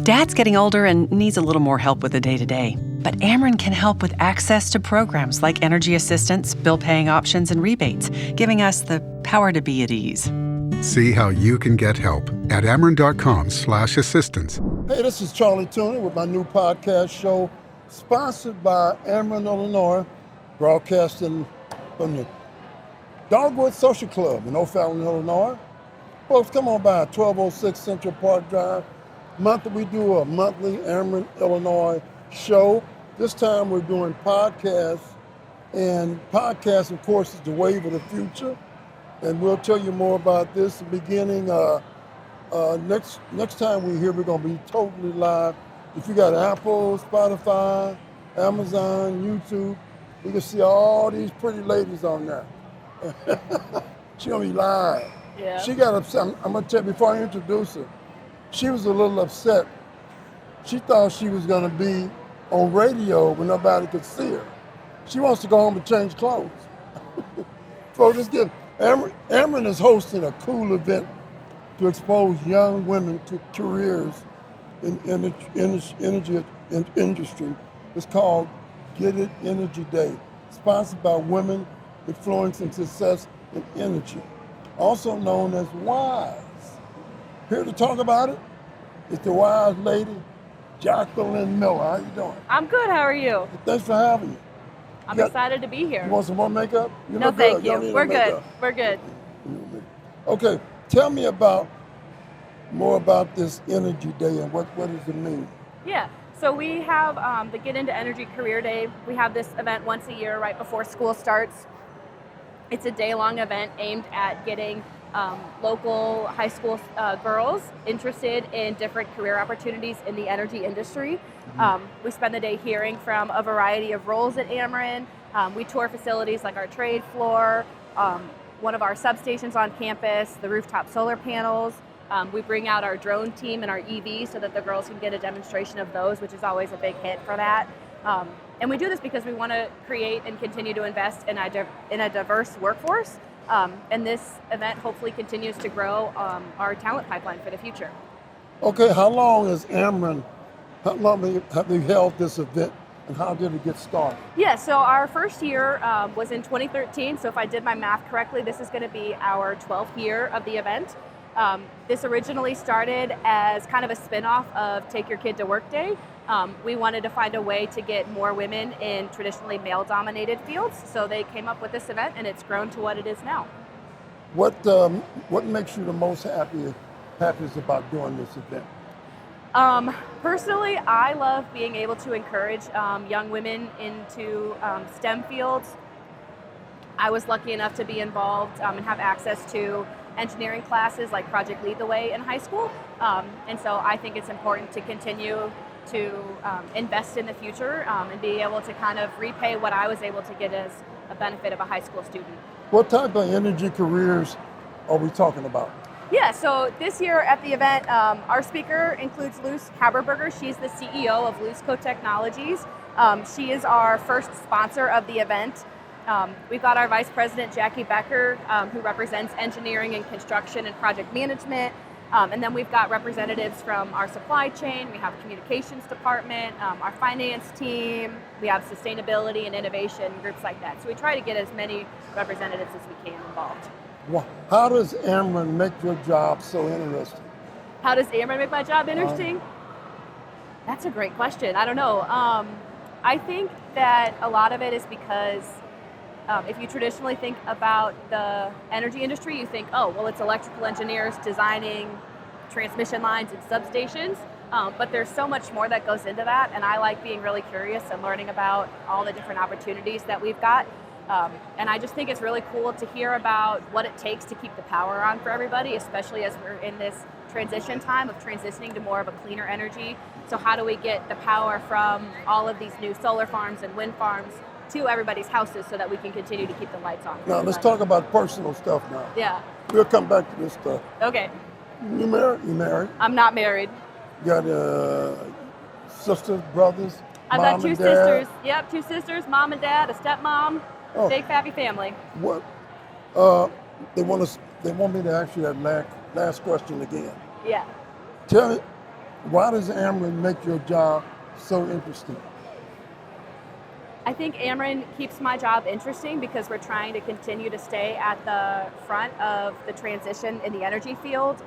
Dad's getting older and needs a little more help with the day-to-day. But Ameren can help with access to programs like energy assistance, bill paying options, and rebates, giving us the power to be at ease. See how you can get help at Ameren.com/assistance. Hey, this is Charlie Tuna with my new podcast show, sponsored by Ameren Illinois, broadcasting from the Dogwood Social Club in O'Fallon, Illinois. Folks, come on by 1206 Central Park Drive. We do a monthly Ameren Illinois show. This time we're doing podcasts, and podcasts, of course, is the wave of the future. And we'll tell you more about this beginning next time we're here. We're going to be totally live. If you got Apple, Spotify, Amazon, YouTube, you can see all these pretty ladies on there. She's going to be live. Yeah. She got upset. I'm going to tell you before I introduce her. She was a little upset. She thought she was going to be on radio when nobody could see her. She wants to go home and change clothes. Folks, just get Ameren is hosting a cool event to expose young women to careers in the energy industry. It's called Get It Energy Day, sponsored by Women Influencing Success in Energy, also known as WISE. Here to talk about it is the WISE lady, Jacqueline Miller. How you doing? I'm good. How are you? Thanks for having me. I'm excited to be here. You want some more makeup? No, thank you. We're good. We're good. Okay, tell me more about this Energy Day and what does it mean? Yeah. So we have the Get Into Energy Career Day. We have this event once a year right before school starts. It's a day-long event aimed at getting local high school girls interested in different career opportunities in the energy industry. We spend the day hearing from a variety of roles at Ameren. We tour facilities like our trade floor, one of our substations on campus, the rooftop solar panels. We bring out our drone team and our EVs so that the girls can get a demonstration of those, which is always a big hit for that. And we do this because we want to create and continue to invest in a diverse workforce. And this event hopefully continues to grow our talent pipeline for the future. Okay, how long have you held this event, and how did it get started? Yeah, so our first year was in 2013, so if I did my math correctly, this is going to be our 12th year of the event. This originally started as kind of a spin-off of Take Your Kid to Work Day. We wanted to find a way to get more women in traditionally male-dominated fields, so they came up with this event, and it's grown to what it is now. What makes you the most happiest about doing this event? Personally, I love being able to encourage young women into STEM fields. I was lucky enough to be involved and have access to engineering classes like Project Lead the Way in high school, and so I think it's important to continue to invest in the future and be able to kind of repay what I was able to get as a benefit of a high school student. What type of energy careers are we talking about? Yeah, so this year at the event, our speaker includes Luce Haberberger. She's the CEO of Luceco Technologies. She is our first sponsor of the event. We've got our Vice President, Jackie Becker, who represents engineering and construction and project management. And then we've got representatives from our supply chain, we have communications department, our finance team, we have sustainability and innovation, groups like that. So we try to get as many representatives as we can involved. Well, how does Ameren make your job so interesting? How does Ameren make my job interesting? That's a great question. I don't know. I think that a lot of it is because if you traditionally think about the energy industry, you think, oh, well, it's electrical engineers designing transmission lines and substations, but there's so much more that goes into that, and I like being really curious and learning about all the different opportunities that we've got. And I just think it's really cool to hear about what it takes to keep the power on for everybody, especially as we're in this transition time of transitioning to more of a cleaner energy. So how do we get the power from all of these new solar farms and wind farms to everybody's houses so that we can continue to keep the lights on? Now, let's talk about personal stuff now. Yeah. We'll come back to this stuff. Okay. You married? You married? I'm not married. You got sisters, brothers, I've mom got two and dad? sisters. Yep, two sisters, mom and dad, a stepmom, big happy family. What? They want me to ask you that last question again. Yeah. Tell me, Why does Ameren make your job so interesting? I think Ameren keeps my job interesting because we're trying to continue to stay at the front of the transition in the energy field.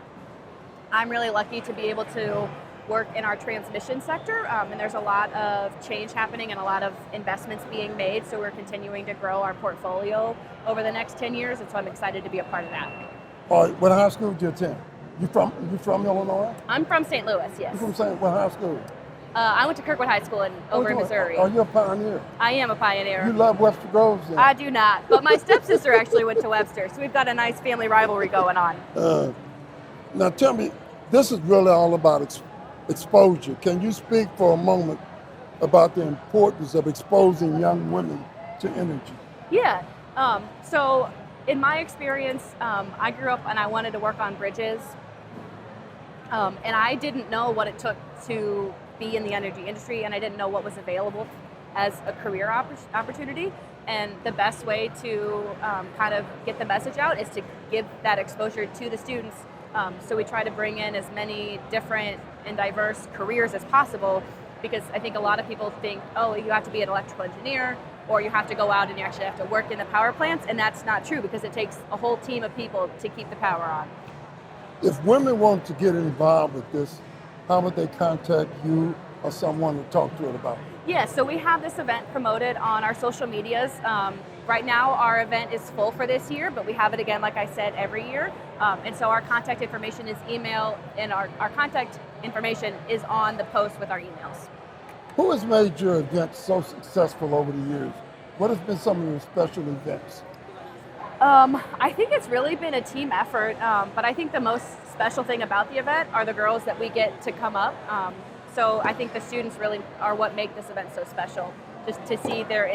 I'm really lucky to be able to work in our transmission sector, and there's a lot of change happening and a lot of investments being made, so we're continuing to grow our portfolio over the next 10 years, and so I'm excited to be a part of that. All right, what high school did you attend? You from Illinois? I'm from St. Louis, yes. You from what high school? I went to Kirkwood High School over in Missouri. Oh, you're a pioneer. I am a pioneer. You love Webster Groves then? I do not, but my stepsister actually went to Webster, so we've got a nice family rivalry going on. Now tell me, this is really all about exposure. Can you speak for a moment about the importance of exposing young women to energy? Yeah. So in my experience, I grew up and I wanted to work on bridges. And I didn't know what it took to be in the energy industry, and I didn't know what was available as a career opportunity. And the best way to kind of get the message out is to give that exposure to the students. So we try to bring in as many different and diverse careers as possible, because I think a lot of people think, oh, you have to be an electrical engineer, or you have to go out and you actually have to work in the power plants, and that's not true, because it takes a whole team of people to keep the power on. If women want to get involved with this, how would they contact you or someone to talk to it about it? Yeah, so we have this event promoted on our social medias. Right now, our event is full for this year, but we have it again, like I said, every year. And so our contact information is email, and our contact information is on the post with our emails. Who has made your event so successful over the years? What has been some of your special events? I think it's really been a team effort, but I think the most special thing about the event are the girls that we get to come up. So I think the students really are what make this event so special, just to see their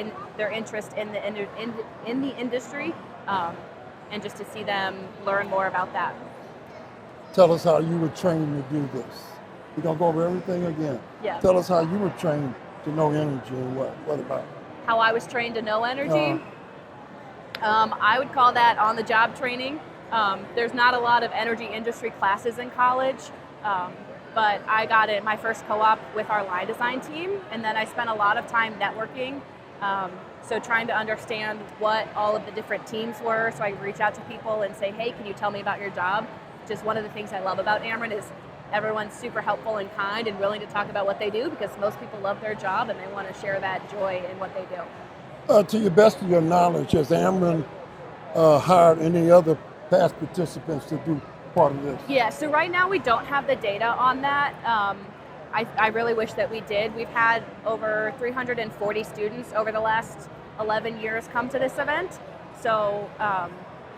interest in the industry, and just to see them learn more about that. Tell us how you were trained to do this. We're going to go over everything again. Yeah. Tell us how you were trained to know energy and what about it? How I was trained to know energy? I would call that on-the-job training. There's not a lot of energy industry classes in college, but I got in my first co-op with our line design team, and then I spent a lot of time networking, so trying to understand what all of the different teams were, so I could reach out to people and say, hey, can you tell me about your job? Just one of the things I love about Ameren is everyone's super helpful and kind and willing to talk about what they do, because most people love their job and they want to share that joy in what they do. To your best of your knowledge, has Ameren hired any other past participants to do part of this? Yeah, so right now we don't have the data on that. I really wish that we did. We've had over 340 students over the last 11 years come to this event. So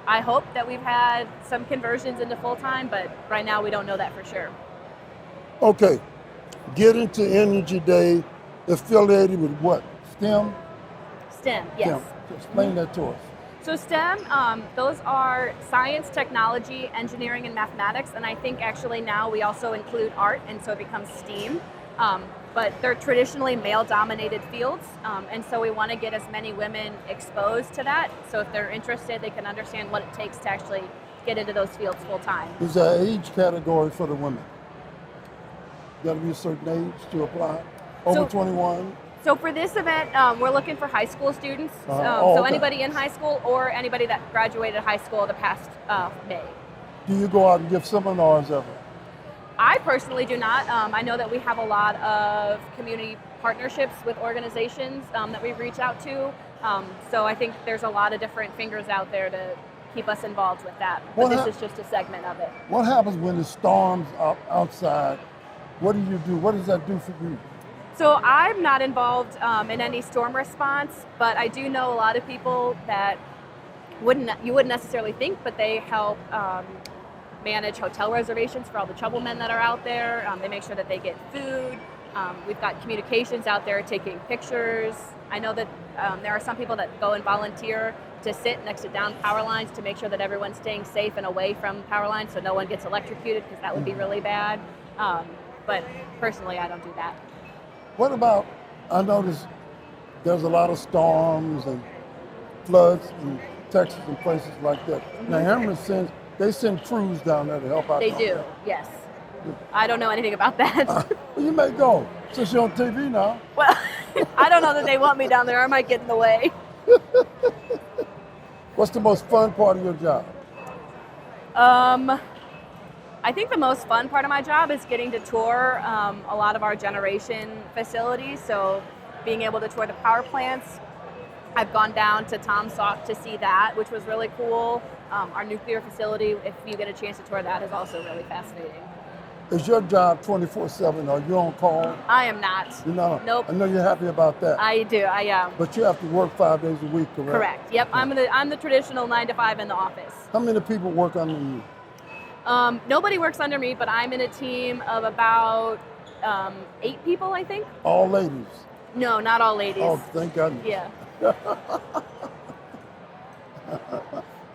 I hope that we've had some conversions into full-time, but right now we don't know that for sure. Okay, Get Into Energy Day affiliated with what? STEM? STEM, yes. STEM. Explain that to us. So STEM, those are science, technology, engineering, and mathematics, and I think actually now we also include art, and so it becomes STEAM. But they're traditionally male-dominated fields, and so we want to get as many women exposed to that, so if they're interested, they can understand what it takes to actually get into those fields full-time. Is there an age category for the women? Got to be a certain age to apply? Over 21? So for this event, we're looking for high school students, okay. Anybody in high school or anybody that graduated high school the past May. Do you go out and give seminars ever? I personally do not. I know that we have a lot of community partnerships with organizations that we reach out to. So I think there's a lot of different fingers out there to keep us involved with that. But this is just a segment of it. What happens when it storms outside? What do you do? What does that do for you? So I'm not involved in any storm response, but I do know a lot of people that you wouldn't necessarily think, but they help manage hotel reservations for all the troublemen that are out there. They make sure that they get food. We've got communications out there taking pictures. I know that there are some people that go and volunteer to sit next to down power lines to make sure that everyone's staying safe and away from power lines so no one gets electrocuted, because that would be really bad. But personally, I don't do that. What about, I noticed there's a lot of storms and floods in Texas and places like that. Now, Ameren they send crews down there to help out. They do, yes. I don't know anything about that. Well, you may go, since you're on TV now. Well, I don't know that they want me down there. I might get in the way. What's the most fun part of your job? I think the most fun part of my job is getting to tour a lot of our generation facilities. So being able to tour the power plants. I've gone down to Tom Sauk to see that, which was really cool. Our nuclear facility, if you get a chance to tour that, is also really fascinating. Is your job 24/7? Are you on call? I am not. You know, Nope. I know you're happy about that. I do. I am. But you have to work 5 days a week, correct? Correct. Yep. I'm the traditional 9 to 5 in the office. How many people work under you? Nobody works under me, but I'm in a team of about 8 people, I think. All ladies? No, not all ladies. Oh, thank goodness. Yeah.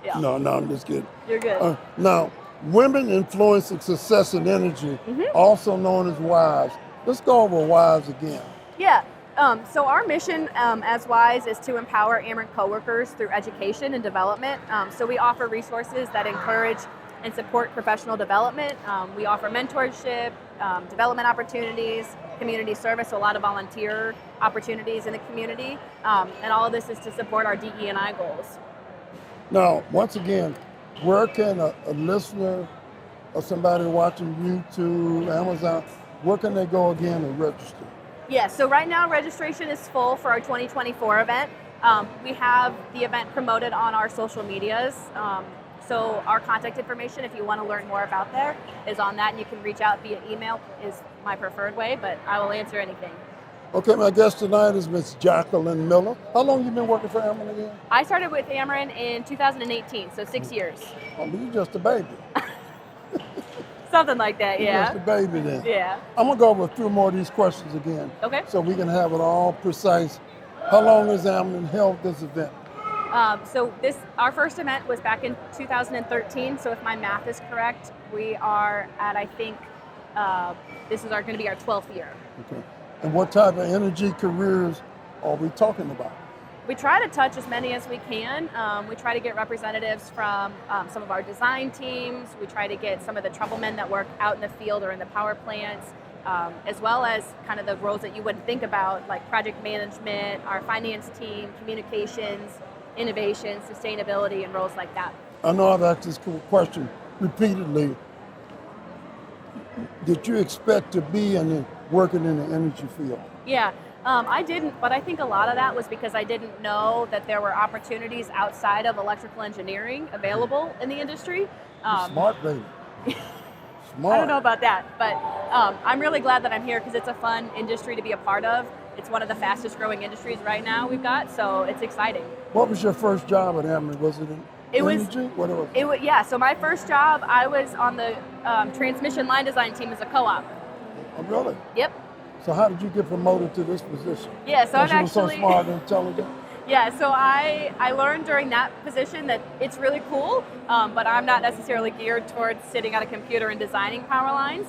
Yeah. No, I'm just kidding. You're good. Now, women influencing success and energy, also known as WISE. Let's go over WISE again. Yeah. So our mission as WISE is to empower Ameren coworkers through education and development. So we offer resources that encourage and support professional development. We offer mentorship, development opportunities, community service, so a lot of volunteer opportunities in the community. And all of this is to support our DE&I goals. Now, once again, where can a listener or somebody watching YouTube, Amazon, where can they go again and register? Yeah, so right now registration is full for our 2024 event. We have the event promoted on our social medias. So our contact information, if you want to learn more about there, is on that, and you can reach out via email is my preferred way, but I will answer anything. Okay, my guest tonight is Ms. Jacqueline Miller. How long have you been working for Ameren again? I started with Ameren in 2018, so 6 years. Oh, but you're just a baby. Something like that, You're yeah. just a baby then. Yeah. I'm going to go over a few more of these questions again. Okay. So we can have it all precise. How long has Ameren held this event? So our first event was back in 2013. So if my math is correct, we are at, I think, this is going to be our 12th year. Okay. And what type of energy careers are we talking about? We try to touch as many as we can. We try to get representatives from some of our design teams. We try to get some of the troublemen that work out in the field or in the power plants, as well as kind of the roles that you wouldn't think about, like project management, our finance team, communications, innovation, sustainability, and roles like that. I know I've asked this question repeatedly. Did you expect to be working in the energy field? Yeah, I didn't, but I think a lot of that was because I didn't know that there were opportunities outside of electrical engineering available in the industry. Smart baby. Smart. I don't know about that, but I'm really glad that I'm here because it's a fun industry to be a part of. It's one of the fastest growing industries right now we've got, so it's exciting. What was your first job at Ameren? Was it in energy? What was it? Yeah, so my first job, I was on the transmission line design team as a co-op. Oh, really? Yep. So how did you get promoted to this position? Yeah, so I'm you were actually so smart and intelligent? Yeah, so I learned during that position that it's really cool, but I'm not necessarily geared towards sitting at a computer and designing power lines.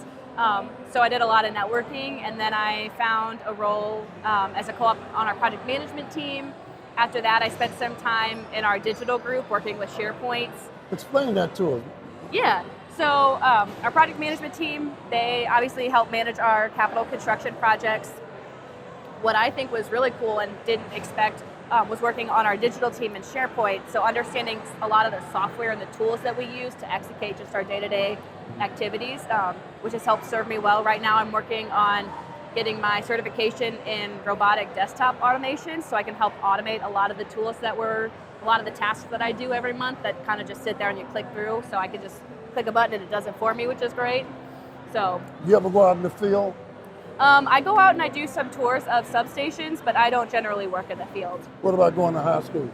So I did a lot of networking, and then I found a role as a co-op on our project management team. After that, I spent some time in our digital group working with SharePoints. Explain that to us. Yeah, so our project management team, they obviously help manage our capital construction projects. What I think was really cool and didn't expect was working on our digital team in SharePoint, so understanding a lot of the software and the tools that we use to execute just our day-to-day activities, which has helped serve me well. Right now I'm working on getting my certification in robotic desktop automation, so I can help automate a lot of the tools a lot of the tasks that I do every month that kind of just sit there and you click through, so I can just click a button and it does it for me, which is great. So, you ever go out in the field? I go out and I do some tours of substations, but I don't generally work in the field. What about going to high schools?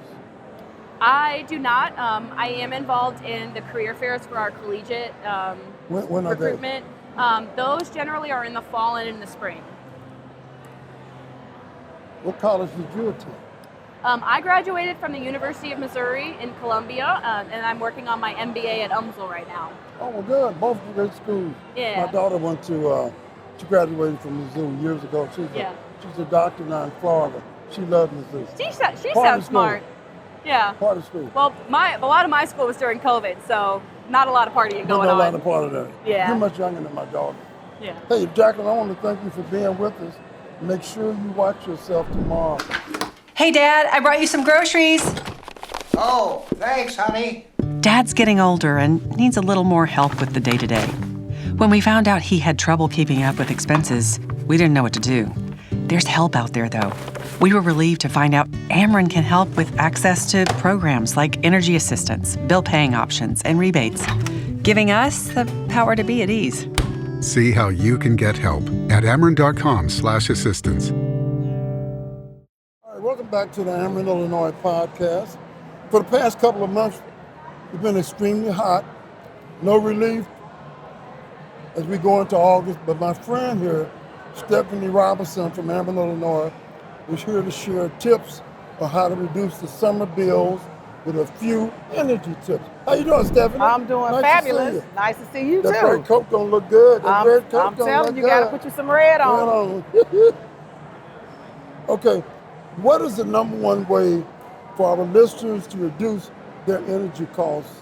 I do not. I am involved in the career fairs for our collegiate When are recruitment. Those generally are in the fall and in the spring. What college did you attend? I graduated from the University of Missouri in Columbia, and I'm working on my MBA at UMSL right now. Oh, well, good. Both great schools. Yeah. My daughter went to, she graduated from Mizzou years ago. She's a doctor now in Florida. She loves Mizzou. She sounds smart. Yeah. Part of school. Well, a lot of my school was during COVID, so not a lot of partying going Not a lot on. of part of that. Yeah. You're much younger than my daughter. Yeah. Hey, Jacqueline, I want to thank you for being with us. Make sure you watch yourself tomorrow. Hey, Dad, I brought you some groceries. Oh, thanks, honey. Dad's getting older and needs a little more help with the day-to-day. When we found out he had trouble keeping up with expenses, we didn't know what to do. There's help out there, though. We were relieved to find out Ameren can help with access to programs like energy assistance, bill paying options, and rebates, giving us the power to be at ease. See how you can get help at Ameren.com/assistance. All right, welcome back to the Ameren Illinois podcast. For the past couple of months, it's been extremely hot. No relief as we go into August, but my friend here, Stephanie Robinson from Ameren Illinois, is here to share tips on how to reduce the summer bills with a few energy tips. How you doing, Stephanie? I'm doing Nice fabulous. To see you. Nice to see you That too. red coat gonna look good. That red coat I'm gonna telling look you, good. gotta put you some red on. Okay, what is the number one way for our listeners to reduce their energy costs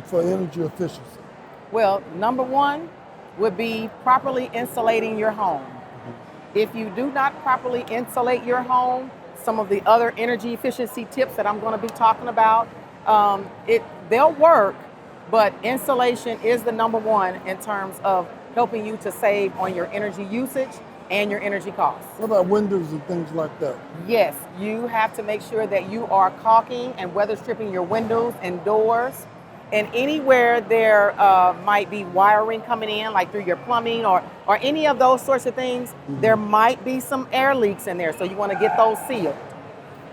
for energy efficiency? Well, number one would be properly insulating your home. If you do not properly insulate your home, some of the other energy efficiency tips that I'm going to be talking about, they'll work, but insulation is the number one in terms of helping you to save on your energy usage and your energy costs. What about windows and things like that? Yes, you have to make sure that you are caulking and weather stripping your windows and doors. And anywhere there might be wiring coming in, like through your plumbing or any of those sorts of things, there might be some air leaks in there. So you want to get those sealed.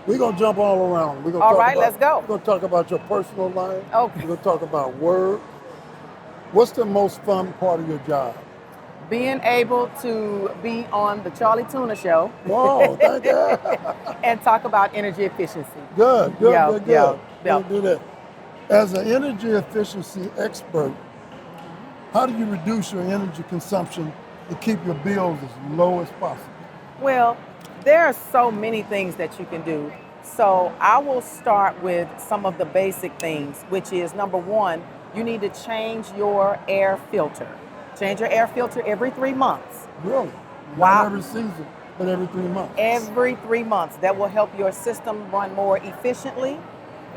We're going to jump all around. We're gonna All talk right, about, let's go. We're going to talk about your personal life. Okay. We're going to talk about work. What's the most fun part of your job? Being able to be on the Tuna show Whoa, thank you. and talk about energy efficiency. Good. Yeah. We'll do that. As an energy efficiency expert, how do you reduce your energy consumption to keep your bills as low as possible? Well, there are so many things that you can do. So I will start with some of the basic things, which is number one, you need to change your air filter. Change your air filter every 3 months. Really? Wow. Not every season, but every 3 months. Every 3 months. That will help your system run more efficiently.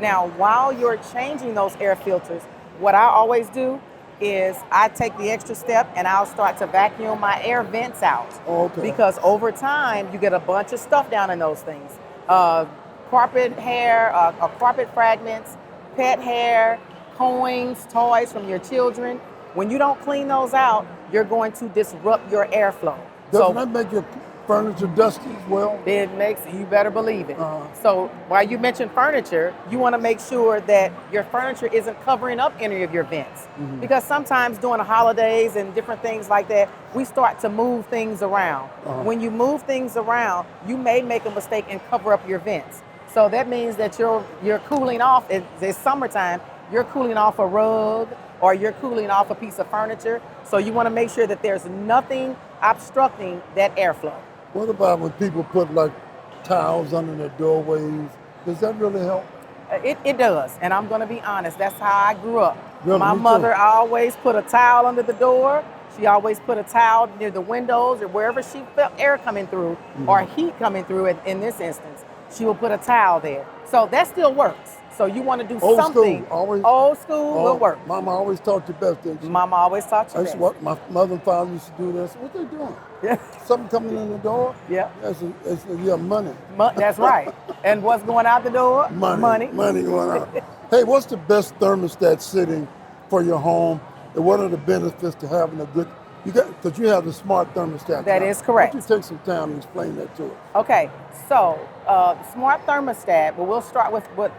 Now, while you're changing those air filters, what I always do is I take the extra step and I'll start to vacuum my air vents out. Okay. Because over time, you get a bunch of stuff down in those things. Carpet hair, carpet fragments, pet hair, coins, toys from your children. When you don't clean those out, you're going to disrupt your airflow. Doesn't that make your furniture dusty as well? It makes, you better believe it. So while you mentioned furniture, you want to make sure that your furniture isn't covering up any of your vents. Because sometimes during the holidays and different things like that, we start to move things around. When you move things around, you may make a mistake and cover up your vents. So that means that you're cooling off, it's summertime, you're cooling off a rug or you're cooling off a piece of furniture. So you want to make sure that there's nothing obstructing that airflow. What about when people put like towels under their doorways? Does that really help? It does, and I'm going to be honest, that's how I grew up. Yeah, My me too. mother always put a towel under the door. She always put a towel near the windows or wherever she felt air coming through or heat coming through in this instance. She will put a towel there. So that still works. So you want to do Old something. school, always. Old school will work. Mama always taught you best, didn't she? Mama always taught you I used to best. work, my mother and father used to do this. What they doing? Yeah. Something coming in the door? Yeah. Yeah, money. That's right. And what's going out the door? Money going out. Hey, what's the best thermostat setting for your home? And what are the benefits to having a good, because you have the smart thermostat. That now. is correct. Why don't you take some time and explain that to us? Okay, so smart thermostat, but we'll start with what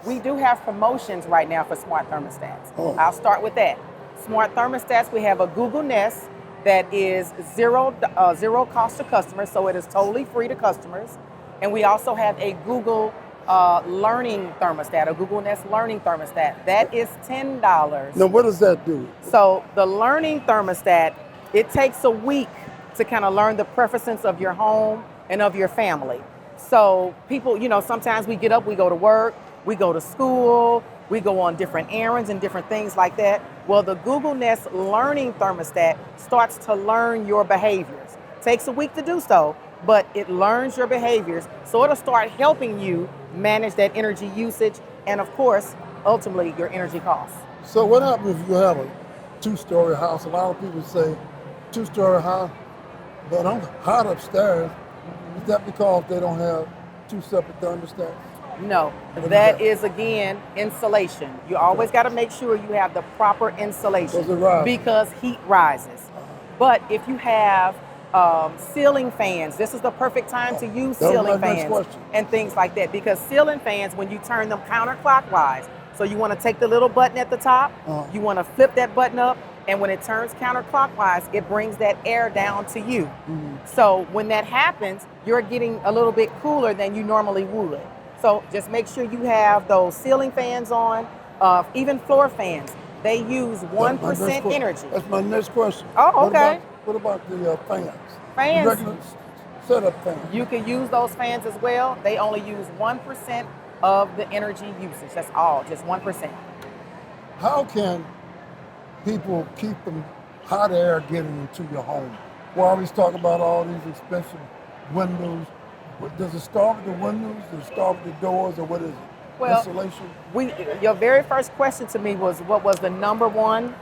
we do have promotions right now for smart thermostats. Oh. I'll start with that. Smart thermostats, we have a Google Nest that is zero cost to customers, so it is totally free to customers. And we also have a Google learning thermostat, a Google Nest learning thermostat. That is $10. Now, what does that do? So the learning thermostat, it takes a week to kind of learn the preferences of your home and of your family. So people, sometimes we get up, we go to work, we go to school, We go on different errands and different things like that. Well, the Google Nest Learning Thermostat starts to learn your behaviors. Takes a week to do so, but it learns your behaviors. So it'll start helping you manage that energy usage and, of course, ultimately your energy costs. So what happens if you have a 2-story house? A lot of people say 2-story house, but I'm hot upstairs. Is that because they don't have 2 separate thermostats? No, that is again insulation. You always got to make sure you have the proper insulation because heat rises. But if you have ceiling fans, this is the perfect time to use ceiling fans and things like that, because ceiling fans, when you turn them counterclockwise, so you want to take the little button at the top, you want to flip that button up, and when it turns counterclockwise, it brings that air down to you. So when that happens, you're getting a little bit cooler than you normally would. So just make sure you have those ceiling fans on, even floor fans. They use 1% energy. That's my next question. Oh, okay. What about the fans? Fans. Regular setup fans. You can use those fans as well. They only use 1% of the energy usage. That's all, just 1%. How can people keep the hot air getting into your home? We always talk about all these expensive windows. Does it start with the windows? Does it start with the doors, or what is it? Well, insulation? Your very first question to me was, what was the number one?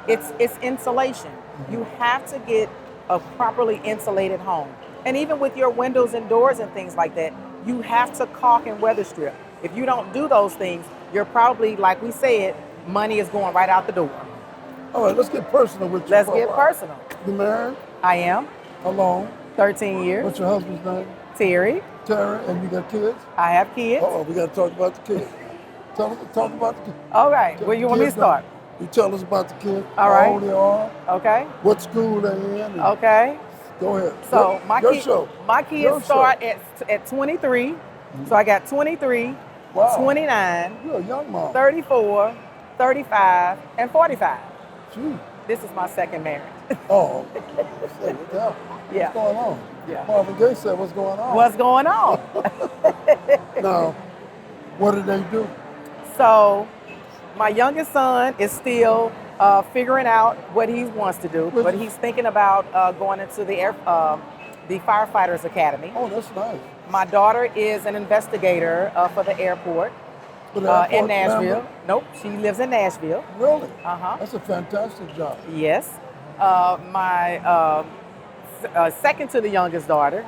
It's insulation. You have to get a properly insulated home. And even with your windows and doors and things like that, you have to caulk and weather strip. If you don't do those things, you're probably, like we said, money is going right out the door. All right, let's get personal with you. Let's get personal. You married? I am. How long? 13 years. What's your husband's name? Terry. Terry, and you got kids? I have kids. Oh, we got to talk about the kids. Talk about the kids. All right. Where you want me to start? You tell us about the kids. All right. How old they are. Okay. What school they're in. Okay. Go ahead. So my kids Your start at 23. Mm-hmm. So I got 23, 29, you're a young mom. 34, 35, and 45. Gee. This is my second marriage. Oh. Yeah. What's going on? Yeah. Marvin Gaye said, what's going on? What's going on? Now, what did they do? So my youngest son is still figuring out what he wants to do, but he's thinking about going into the Firefighters Academy. Oh, that's nice. My daughter is an investigator for the airport in Nashville. Member? Nope, she lives in Nashville. Really? Uh-huh. That's a fantastic job. Yes. My second to the youngest daughter,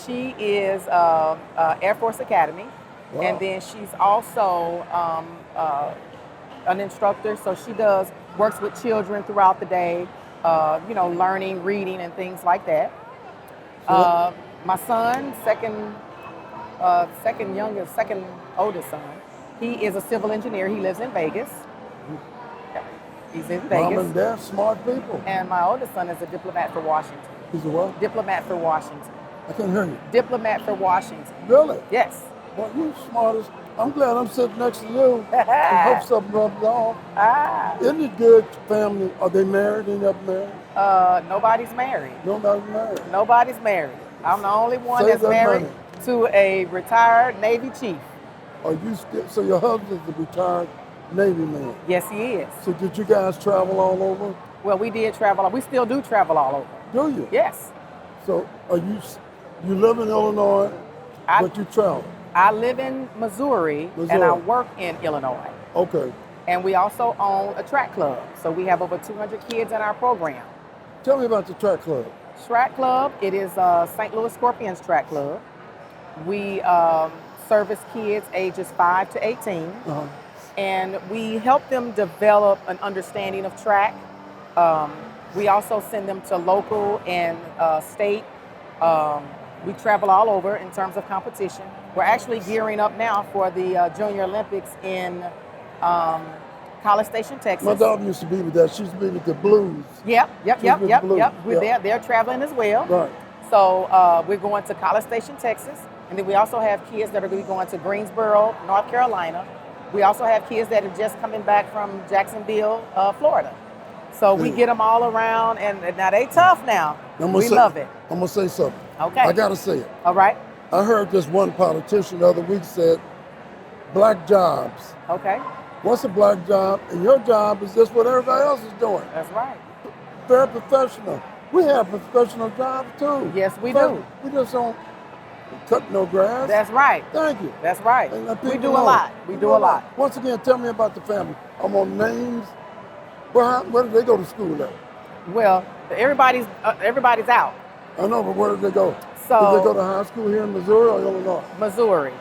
she is Air Force Academy. Wow. And then she's also an instructor, so she works with children throughout the day, learning, reading, and things like that. My son, second oldest son, he is a civil engineer. He lives in Vegas. He's in Vegas. Mom and dad, smart people. And my oldest son is a diplomat for Washington. He's a what? Diplomat for Washington. I can't hear you. Diplomat for Washington. Really? Yes. Well, you smartest. I'm glad I'm sitting next to you. I hope something rubs off. Isn't it good, family? Are they married? Any of them married? Nobody's married. Nobody's married. Nobody's married. I'm the only one that's married to a retired Navy chief. Are you still? So your husband's a retired Navy man? Yes, he is. So did you guys travel all over? Well, we did travel. We still do travel all over. Do you? Yes. So are you live in Illinois, but you travel? I live in Missouri, and I work in Illinois. Okay. And we also own a track club. So we have over 200 kids in our program. Tell me about the track club. Track club, it is St. Louis Scorpions track club. We service kids ages 5 to 18. And we help them develop an understanding of track. We also send them to local and state. We travel all over in terms of competition. We're actually gearing up now for the Junior Olympics in College Station, Texas. My daughter used to be with that. She used to be with the Blues. Yep. They're traveling as well. Right. So we're going to College Station, Texas. And then we also have kids that are going to be going to Greensboro, North Carolina. We also have kids that are just coming back from Jacksonville, Florida. So we get them all around, and now they tough now. We love it. I'm going to say something. Okay. I got to say it. All right. I heard this one politician the other week said black jobs. Okay, What's a black job? And your job is just what everybody else is doing. that's right. Very professional. We have professional jobs too. Yes, we do. We just don't cut no grass. That's right. Thank you. That's right. And let We people do a know. lot. We do a lot. Once again, tell me about the family. I'm on names. Where do they go to school at? Well, everybody's out. I know, but where did they go? So- Did they go to high school here in Missouri or Illinois? Missouri.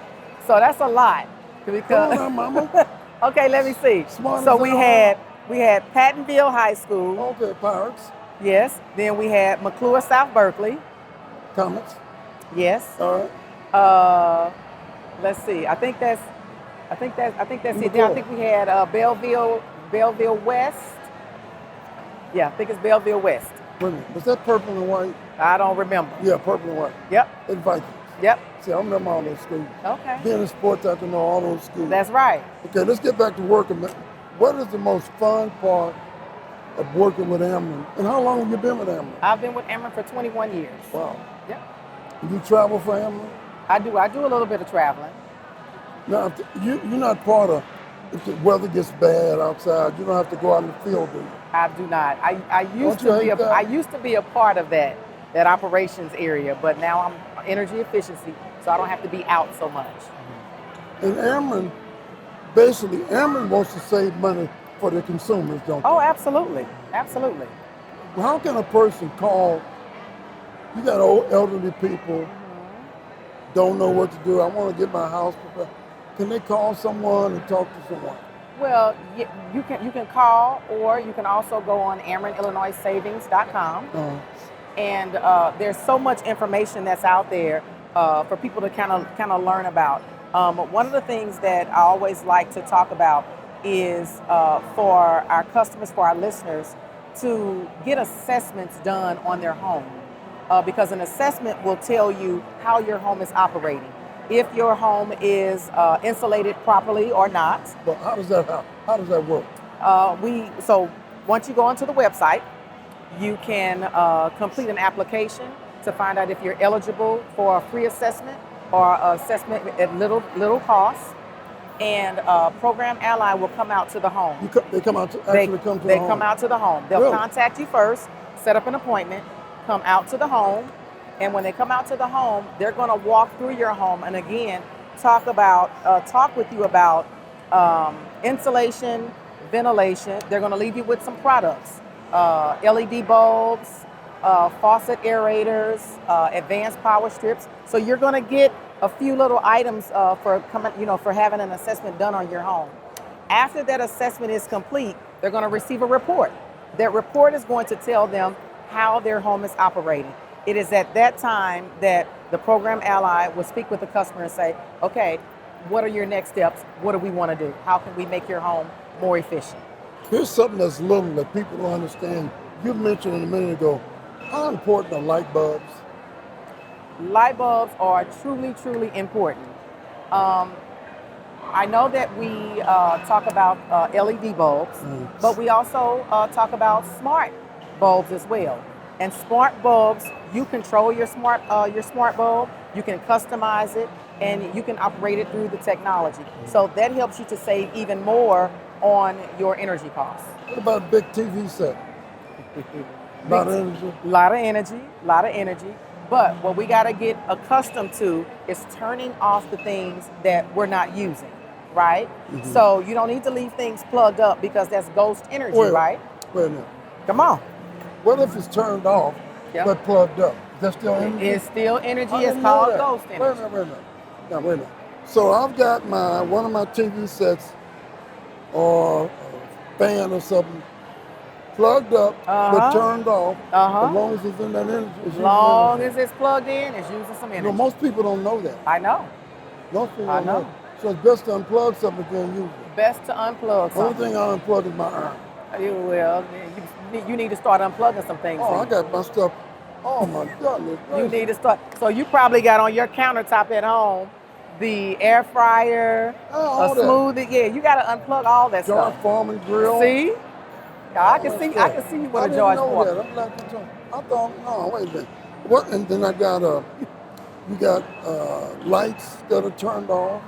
So that's a lot. Come on Because now, mama. okay, let me see. Smart So as we hell. had Pattonville High School. Okay, Pirates. Yes. Then we had McClure South Berkeley. Comments. Yes. All right. Let's see. I think that's it. Then I McClure. think we had Belleville West. Yeah, I think it's Belleville West. Wait a minute. Was that purple and white? I don't remember. Yeah, purple and white. Yep. And Vikings. Yep. See, I remember all those schools. Okay. Being in sports, I can know all those schools. That's right. Okay, let's get back to work a minute. What is the most fun part of working with Ameren? And how long have you been with Ameren? I've been with Ameren for 21 years. Wow. Yep. You travel for Ameren? I do a little bit of traveling. Now, you're not part of, if the weather gets bad outside, you don't have to go out in the field, do you? I do not. I used Don't you to be hate that? I used to be a part of that operations area, but now I'm energy efficiency, so I don't have to be out so much. And Ameren, basically, Ameren wants to save money for the consumers, don't they? Oh, absolutely. Absolutely. How can a person call? You got old elderly people, don't know what to do. I want to get my house prepared. Can they call someone and talk to someone? Well, you can call, or you can also go on AmerenIllinoisSavings.com. And there's so much information that's out there for people to kind of learn about. One of the things that I always like to talk about is for our customers, for our listeners, to get assessments done on their home, because an assessment will tell you how your home is operating, if your home is insulated properly or not. But how does that work? So once you go onto the website, you can complete an application to find out if you're eligible for a free assessment or assessment at little cost. And Program Ally will come out to the home. They come out to actually come to the They home. come out to the home. They'll Really? contact you first, set up an appointment, come out to the home, and when they come out to the home, they're going to walk through your home and again talk with you about insulation, ventilation. They're going to leave you with some products: LED bulbs, faucet aerators, advanced power strips. So you're going to get a few little items for having an assessment done on your home. After that assessment is complete, they're going to receive a report. That report is going to tell them how their home is operating. It is at that time that the Program Ally will speak with the customer and say, okay, what are your next steps? What do we want to do? How can we make your home more efficient? Here's something that's little that people don't understand. You mentioned a minute ago, how important are light bulbs? Light bulbs are truly, truly important. I know that we talk about LED bulbs, but we also talk about smart bulbs as well. And smart bulbs, you control your smart bulb, you can customize it, and you can operate it through the technology. So that helps you to save even more on your energy costs. What about a big TV set? A lot of energy. Lot of energy. But what we got to get accustomed to is turning off the things that we're not using, right? Mm-hmm. So you don't need to leave things plugged up because that's ghost energy, right? Wait a minute. Come on. What if it's turned off but plugged up? Is that still energy? It's still energy. It's called ghost energy. Wait a minute. So I've got one of my TV sets or a fan or something plugged up but turned off. As long as it's in that energy. As long as it's plugged in, it's using some energy. You know, most people don't know that. I know. Most people don't know. So it's best to unplug something than use it. Best to unplug something. Only thing I unplug is my iron. You need to start unplugging some things. Oh, I got my stuff. Oh my goodness. You need to start. So you probably got on your countertop at home the air fryer, a smoothie. Yeah, you got to unplug all that stuff. George Foreman grill. See? I can see you with a George Foreman. I'm like, I thought, no, wait a minute. What? And then I got you got lights that are turned off.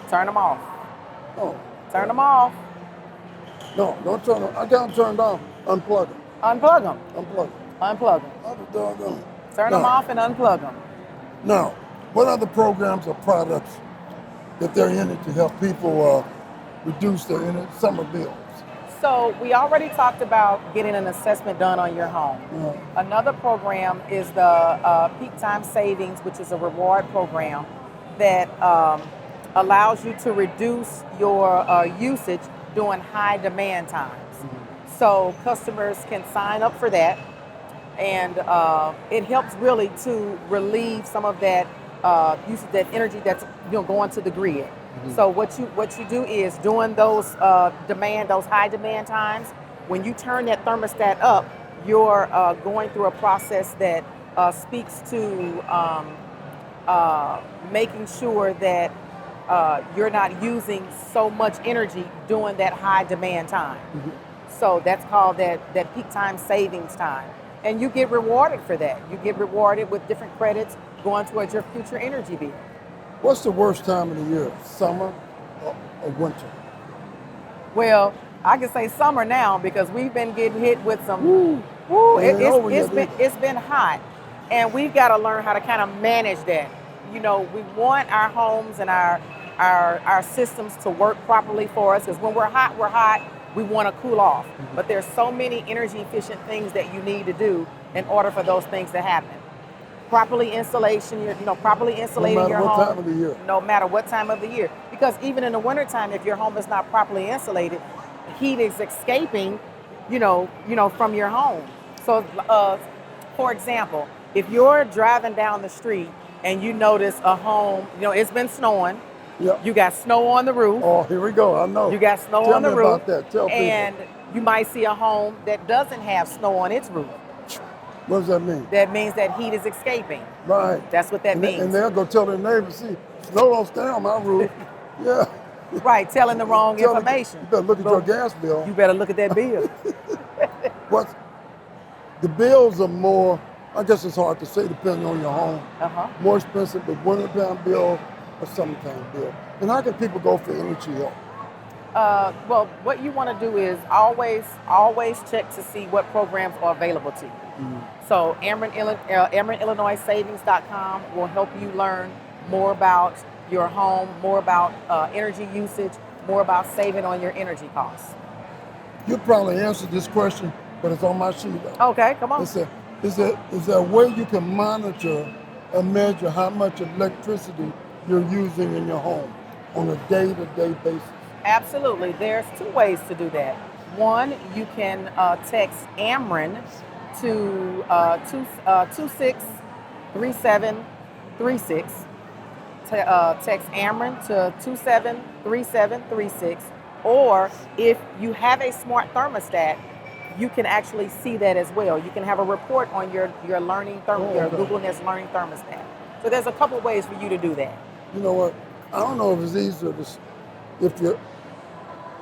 Turn them off. Oh. Turn them off. No, don't turn them. I got them turned off. Unplug them. Unplug them. Unplug them. Unplug them. I'll be doggone. Turn them off and unplug them. Now, what other programs or products that they're in it to help people reduce their summer bills? So we already talked about getting an assessment done on your home. Yeah. Another program is the Peak Time Savings, which is a reward program that allows you to reduce your usage during high demand times. Mm-hmm. So customers can sign up for that, and it helps really to relieve some of that usage, that energy that's going to the grid. Mm-hmm. So what you do is during those high demand times, when you turn that thermostat up, you're going through a process that speaks to making sure that you're not using so much energy during that high demand time. Mm-hmm. So that's called that peak time savings time. And you get rewarded for that. You get rewarded with different credits going towards your future energy bill. What's the worst time of the year, summer or winter? Well, I can say summer now because we've been getting hit with some, it's been hot. And we've got to learn how to kind of manage that. We want our homes and our systems to work properly for us, because when we're hot, we want to cool off. Mm-hmm. But there's so many energy efficient things that you need to do in order for those things to happen. Properly insulating your home. Time of the year. No matter what time of the year. Because even in the wintertime, if your home is not properly insulated, heat is escaping, from your home. So, for example, if you're driving down the street and you notice a home, it's been snowing. Yep. You got snow on the roof. Oh, here we go. I know. You got snow on the roof. Tell me about that. Tell and people. You might see a home that doesn't have snow on its roof. What does that mean? That means that heat is escaping. Right. That's what that means. And they'll go tell their neighbors, see, snow don't stay on my roof. Yeah. Right, telling the wrong information. You better look at your gas bill. You better look at that bill. The bills are more, I guess it's hard to say depending on your home. Uh-huh. More expensive, but wintertime bill or summertime bill. And how can people go for energy help? Well, what you want to do is always check to see what programs are available to you. Mm-hmm. So Ameren Illinois Savings.com will help you learn more about your home, more about energy usage, more about saving on your energy costs. You probably answered this question, but it's on my sheet though. Okay, come on. Is there a way you can monitor and measure how much electricity you're using in your home on a day-to-day basis? Absolutely. There's two ways to do that. One, you can text Ameren to 263736. Text Ameren to 273736. Or if you have a smart thermostat, you can actually see that as well. You can have a report on your Google Nest Learning thermostat. So there's a couple ways for you to do that. You know what? I don't know if it's easier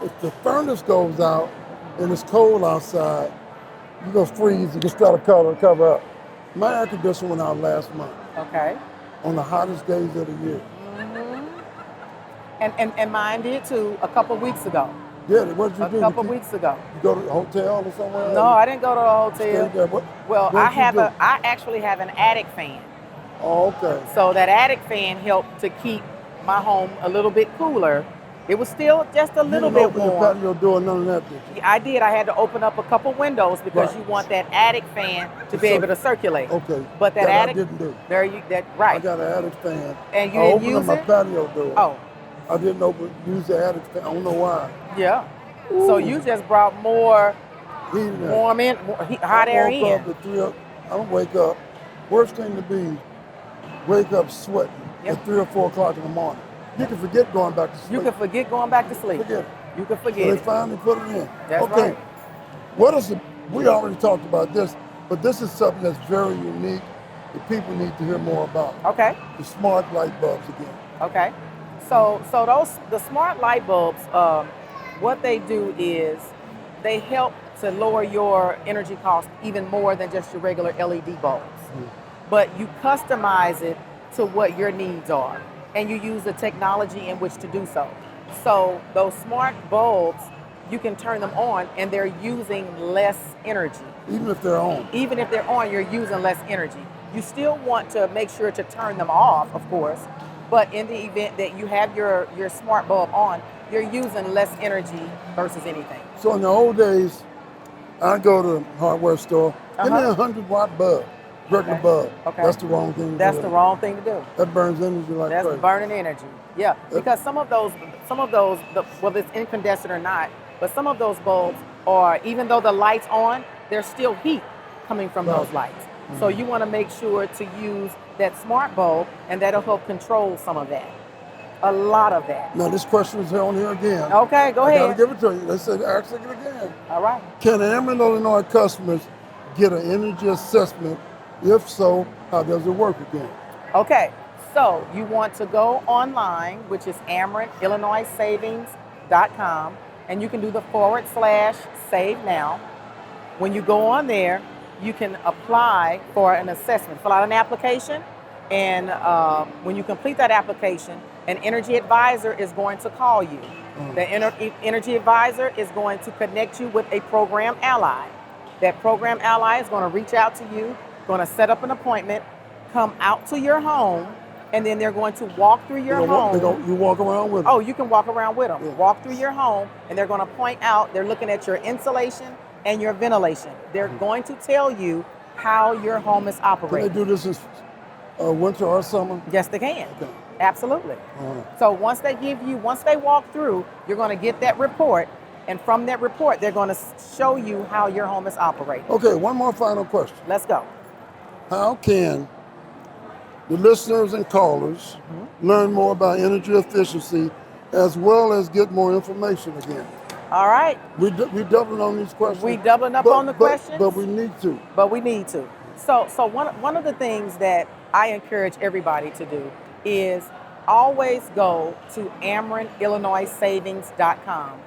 if the furnace goes out and it's cold outside, you're going to freeze. You just try to cover up. My air conditioner went out last month. Okay. On the hottest days of the year. Mm-hmm. And mine did too a couple weeks ago. Yeah, what did you do? A couple weeks ago. You go to a hotel or somewhere? No, I didn't go to a hotel. I actually have an attic fan. Oh, okay. So that attic fan helped to keep my home a little bit cooler. It was still just a little bit warm. You didn't open the patio door, none of that, did you? I did. I had to open up a couple windows because you want that attic fan to be able to circulate. Okay. But that attic, I didn't do. Right. I got an attic fan. And you didn't use it? I opened up my patio door. Oh. I didn't use the attic fan. I don't know why. Yeah. Ooh. So you just brought more hot air in. I don't wake up. Worst thing to be, wake up sweating at 3 or 4 o'clock in the morning. You can forget going back to sleep. You can forget going back to sleep. Forget it. You can forget so it. they finally put it in. That's right. We already talked about this, but this is something that's very unique that people need to hear more about. Okay. The smart light bulbs again. Okay. So the smart light bulbs, what they do is they help to lower your energy costs even more than just your regular LED bulbs. Mm-hmm. But you customize it to what your needs are. and you use the technology in which to do so. So those smart bulbs, you can turn them on and they're using less energy. Even if they're on. Even if they're on, you're using less energy. You still want to make sure to turn them off, of course, but in the event that you have your smart bulb on, you're using less energy versus anything. So in the old days, I'd go to the hardware store, give me a 100-watt bulb, regular bulb. Okay. That's the wrong thing to do. That's the wrong thing to do. That burns energy like That's crazy. burning energy. Yeah, because some of those, whether it's incandescent or not, but some of those bulbs are, even though the light's on, there's still heat coming from those lights. Mm-hmm. So you want to make sure to use that smart bulb, and that'll help control some of that. A lot of that. Now this question is on here again. Okay, go ahead. I gotta give it to you. They said ask it again. All right. Can Ameren Illinois customers get an energy assessment? If so, how does it work again? Okay, so you want to go online, which is AmerenIllinoisSavings.com, and you can do the /save now. When you go on there, you can apply for an assessment, fill out an application, and when you complete that application, an energy advisor is going to call you. The energy advisor is going to connect you with a program ally. That program ally is going to reach out to you, going to set up an appointment, come out to your home, and then they're going to walk through your home. You walk around with them? Oh, you can walk around with them. Yeah. Walk through your home, and they're going to point out, they're looking at your insulation and your ventilation. They're going to tell you how your home is operating. Can they do this in winter or summer? Yes, they can. Okay. Absolutely. So once they walk through, you're going to get that report, and from that report, they're going to show you how your home is operating. Okay, one more final question. Let's go. How can the listeners and callers learn more about energy efficiency as well as get more information again? All right. We doubling on these questions. We doubling up on the questions? But we need to. So one of the things that I encourage everybody to do is always go to AmerenIllinoisSavings.com.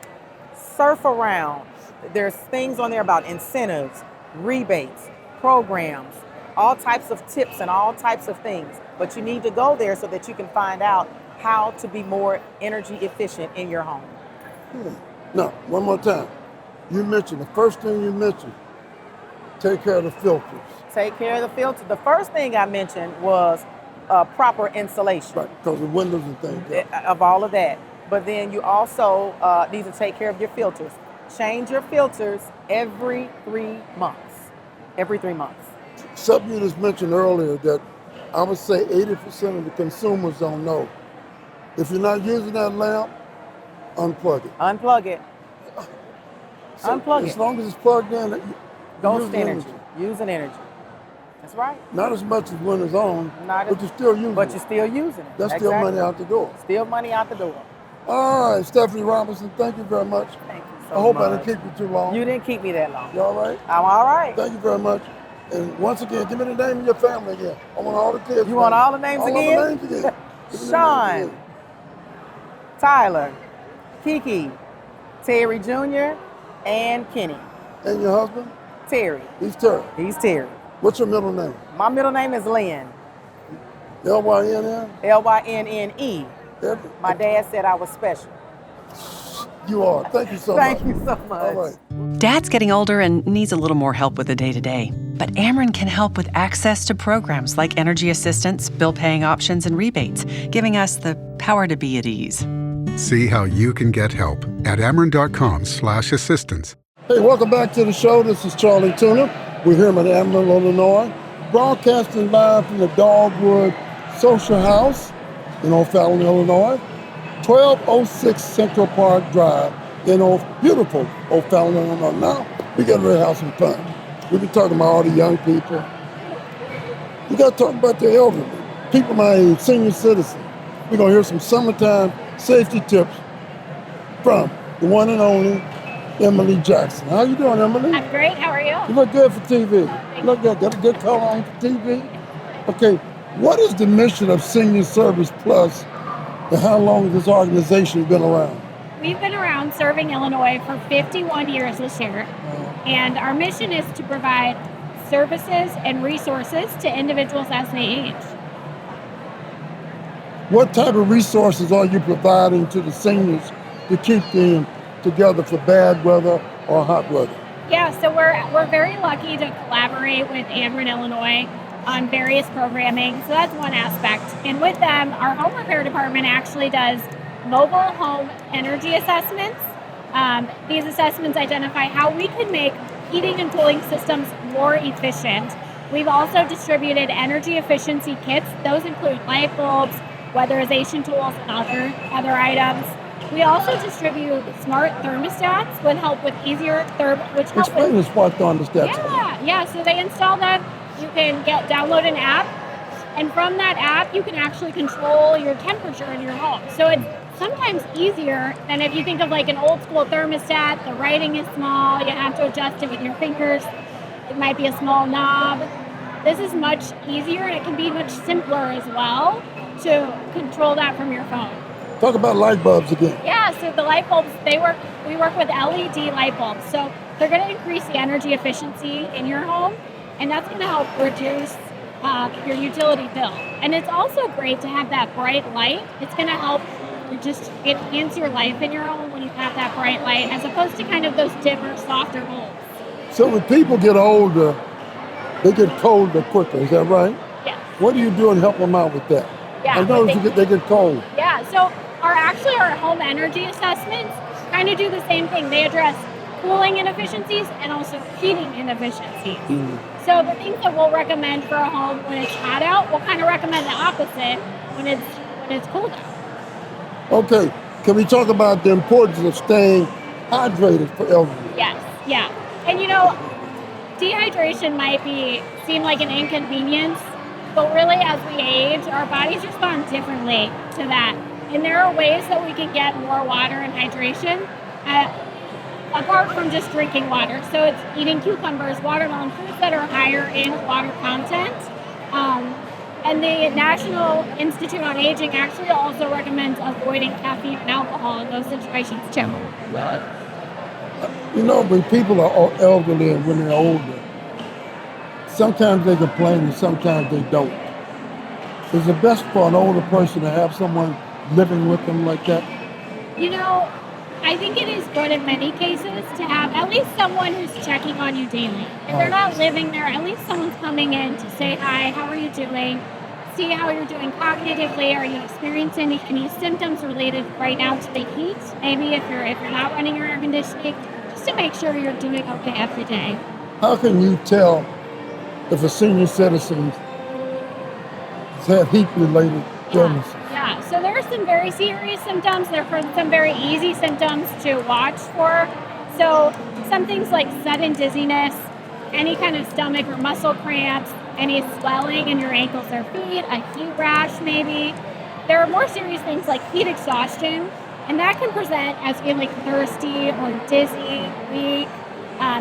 Surf around. There's things on there about incentives, rebates, programs, all types of tips and all types of things. But you need to go there so that you can find out how to be more energy efficient in your home. Now, one more time. You mentioned, the first thing you mentioned, take care of the filters. Take care of the filter. The first thing I mentioned was proper insulation. Right, because of windows and things. Yeah. Of all of that. But then you also need to take care of your filters. Change your filters every 3 months. Every 3 months. Something you just mentioned earlier that I would say 80% of the consumers don't know. If you're not using that lamp, unplug it. Unplug it. As long as it's plugged in, ghost energy. Using energy. That's right. Not as much as when it's on, but you're still using it. But you're still using it. That's still money out the door. Still money out the door. All right, Stephanie Robinson, thank you very much. Thank you so much. I hope I didn't keep you too long. You didn't keep me that long. You all right? I'm all right. Thank you very much. And once again, give me the name of your family again. I want all the kids. You want all the names again? All the names again. Sean, Tyler, Kiki, Terry Jr., and Kenny. And your husband? Terry. He's Terry. He's Terry. What's your middle name? My middle name is Lynn. L-Y-N-N? L-Y-N-N-E. My dad said I was special. You are. Thank you so much. Thank you so much. All right. Dad's getting older and needs a little more help with the day-to-day. But Ameren can help with access to programs like energy assistance, bill paying options, and rebates, giving us the power to be at ease. See how you can get help at Ameren.com/assistance. Hey, welcome back to the show. This is Charlie Tuna. We're here in Ameren, Illinois, broadcasting live from the Dogwood Social House in O'Fallon, Illinois, 1206 Central Park Drive in beautiful O'Fallon, Illinois. Now, we got ready to have some fun. We've been talking about all the young people. We got to talk about the elderly, people my age, senior citizens. We're going to hear some summertime safety tips from the one and only Emily Jackson. How you doing, Emily? I'm great. How are you? You look good for TV. You look good. Got a good color on for TV. Okay, what is the mission of Senior Service Plus, and how long has this organization been around? We've been around serving Illinois for 51 years this year, and our mission is to provide services and resources to individuals as they age. What type of resources are you providing to the seniors to keep them together for bad weather or hot weather? Yeah, so we're very lucky to collaborate with Ameren Illinois on various programming. So that's one aspect. And with them, our home repair department actually does mobile home energy assessments. These assessments identify how we can make heating and cooling systems more efficient. We've also distributed energy efficiency kits. Those include light bulbs, weatherization tools, and other items. We also distribute smart thermostats, which help with Explain the smart thermostats. Yeah. So they install them. You can download an app, and from that app, you can actually control your temperature in your home. So it's sometimes easier than if you think of like an old school thermostat. The writing is small. You have to adjust it with your fingers. It might be a small knob. This is much easier, and it can be much simpler as well to control that from your phone. Talk about light bulbs again. Yeah, so the light bulbs, we work with LED light bulbs. So they're going to increase the energy efficiency in your home, and that's going to help reduce your utility bill. And it's also great to have that bright light. It's going to help just enhance your life in your home when you have that bright light, as opposed to kind of those dimmer, softer bulbs. So when people get older, they get colder quicker, is that right? Yes. What do you do to help them out with that? Yeah, I noticed they get cold. Yeah, so our home energy assessments kind of do the same thing. They address cooling inefficiencies and also heating inefficiencies. So the things that we'll recommend for a home when it's hot out, we'll kind of recommend the opposite when it's cold out. Okay, can we talk about the importance of staying hydrated for elderly? Yes, yeah. And dehydration might seem like an inconvenience, but really as we age, our bodies respond differently to that. And there are ways that we can get more water and hydration apart from just drinking water. So it's eating cucumbers, watermelon, fruits that are higher in water content. And the National Institute on Aging actually also recommends avoiding caffeine and alcohol in those situations too. When people are elderly and when they're older, sometimes they complain and sometimes they don't. Is it best for an older person to have someone living with them like that? I think it is good in many cases to have at least someone who's checking on you daily. If they're not living there, at least someone's coming in to say hi, how are you doing? See how you're doing cognitively. Are you experiencing any symptoms related right now to the heat? Maybe if you're not running your air conditioning, just to make sure you're doing okay every day. How can you tell if a senior citizen has had heat-related illnesses? Yeah, so there are some very serious symptoms. There are some very easy symptoms to watch for. So some things like sudden dizziness, any kind of stomach or muscle cramps, any swelling in your ankles or feet, a heat rash maybe. There are more serious things like heat exhaustion, and that can present as feeling thirsty or dizzy, weak,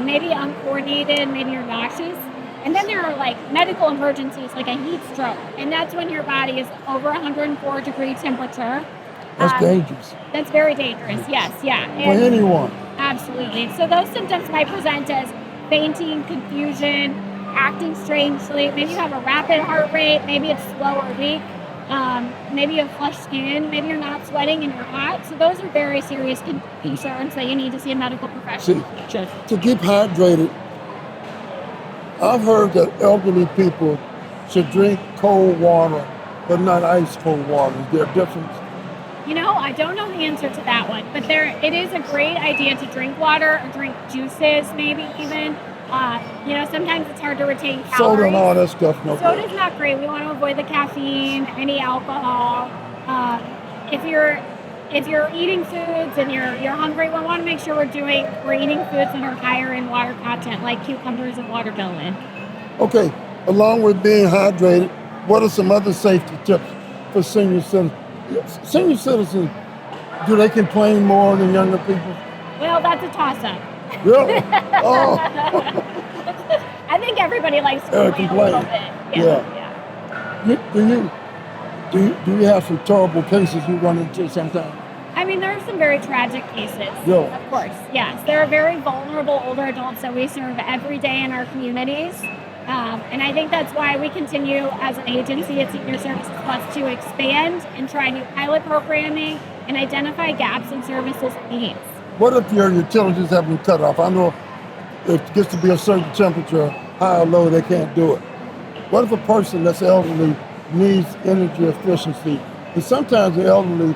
maybe uncoordinated, maybe you're nauseous. And then there are like medical emergencies like a heat stroke, and that's when your body is over 104 degree temperature. That's dangerous. That's very dangerous, yes, yeah. For anyone. Absolutely. So those symptoms might present as fainting, confusion, acting strangely. Maybe you have a rapid heart rate, maybe it's slow or weak. Maybe you have flushed skin, maybe you're not sweating and you're hot. So those are very serious concerns that you need to see a medical professional. To keep hydrated, I've heard that elderly people should drink cold water, but not ice cold water. Is there a difference? I don't know the answer to that one, but it is a great idea to drink water or drink juices, maybe even. Sometimes it's hard to retain calories. Soda and all that stuff, no good. Soda's not great. We want to avoid the caffeine, any alcohol. If you're eating foods and you're hungry, we want to make sure we're eating foods that are higher in water content, like cucumbers and watermelon. Okay, along with being hydrated, what are some other safety tips for senior citizens? Senior citizens, do they complain more than younger people? Well, that's a toss-up. Really? Oh. I think everybody likes to complain a little bit. Yeah. Do you have some terrible cases you run into sometimes? I mean, there are some very tragic cases. Yeah. Of course, yes. There are very vulnerable older adults that we serve every day in our communities. And I think that's why we continue as an agency at Senior Services Plus to expand and try new pilot programming and identify gaps in services needs. What if your utilities have been cut off? I know it gets to be a certain temperature, high or low, they can't do it. What if a person that's elderly needs energy efficiency? And sometimes the elderly,